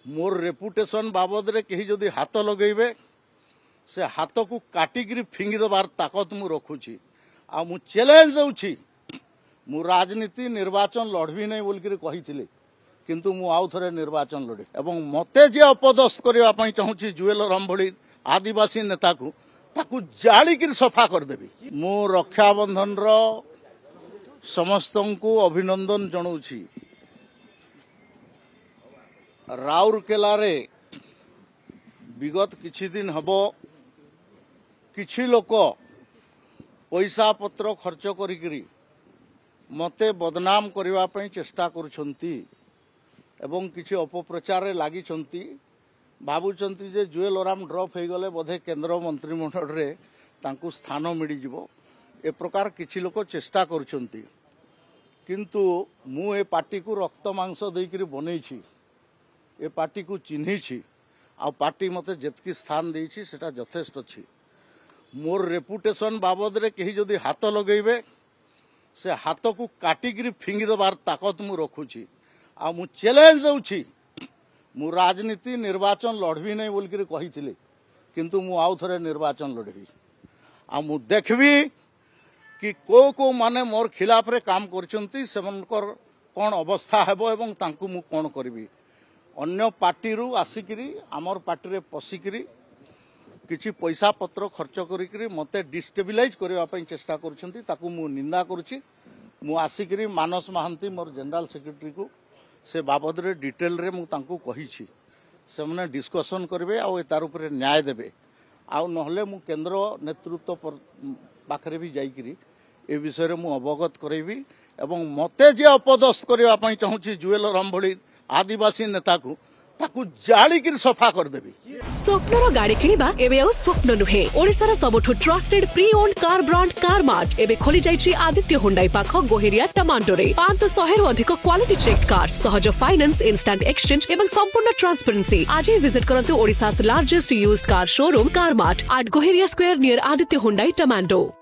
मोर reputation बाबद रे कहीं जदि हाथ लगेबे से हाथ को काटिकी फिंगी देवार ताकत मु रखुची आ मु चैलेंज दउछि मु राजनीति निर्वाचन लड़बी नहीं बोलकर कही किंतु मु आउ थरे निर्वाचन लड़े एवं मते जे अपदस्थ करने चाहूँगी जुएल राम भली आदिवासी नेता को ताकू जालिकी सफा करदेवी मु रक्षाबंधन रो समस्त को अभिनंदन जनाऊँगी। राउरकेला रे विगत किछि दिन हबो किछि लोक पैसा पत्र खर्च करिकरी मते बदनाम करबा पई चेष्टा करुछंती एवं किछि अपप्रचार लागिछंती भाबुछंती जे जुएल ओराम ड्रॉप हो गले बोधे केंद्र मंत्रिमंडल रे तांकु स्थान मिली जिवो ए प्रकार किछि लोक चेष्टा करुछंती किंतु मु ए पार्टी को रक्त मांस देकरी बनैछि ए पार्टी को चिन्ही आ पार्टी मते जेतकी स्थान देछि सेटा यथेष्ट अछि मोर रेपुटेशन बाबद रे कहीं जदि हाथ लगेबे से हाथ को काटिकी फिंगी देवार ताकत मु रखुची आ मु चैलेंज दउछि मु राजनीति निर्वाचन लड़बी नहीं बोलकर कही किंतु मु आउ थरे निर्वाचन लड़बी आ मु देखबी कि को माने मोर खिलाफ रे काम करछंती सेमनकर कोन अवस्था हेबो एवं तांकु मु कोन करबी अन्य पार्टी रु आसिकरी आमर पार्टी रे पसिकरी किछि पैसा पत्र खर्च करिकरी मते डिस्टेबिलाइज करबा पई चेष्टा करछंती ताकु मु निंदा करूछि मु आसिकरी मानस महांती मोर जनरल सेक्रेटरी को से बाबद रे डिटेल रे मु तांकु कहिछि से मने डिस्कशन करबे आ तार ऊपर न्याय देबे आ नहले मु केंद्र नेतृत्व पाखरे भी जाईकरी ए विषय रे मु अवगत करैबी एवं मते जे अपदस्थ करबा पई चाहूछि जुएल राम भली आदिवासी नेता को ताकू जालिकी सफा करदेवी स्वप्नर गाड़ी किनिबा एबे आ स्वप्न नुहे ओडिसार सबठु trusted pre owned car brand Car Mart एबे खोली जाइछि आदित्य हुंडाई पाख गोहेरिया टमाटोरे 500 रु अधिक क्वालिटी चेक कार सहज फाइनेंस इंस्टेंट एक्सचेंज एवं संपूर्ण ट्रांसपेरेंसी आज ही विजिट करंतु Odisha's largest used car showroom Car Mart at Goheria Square near Aditya Hyundai tomato.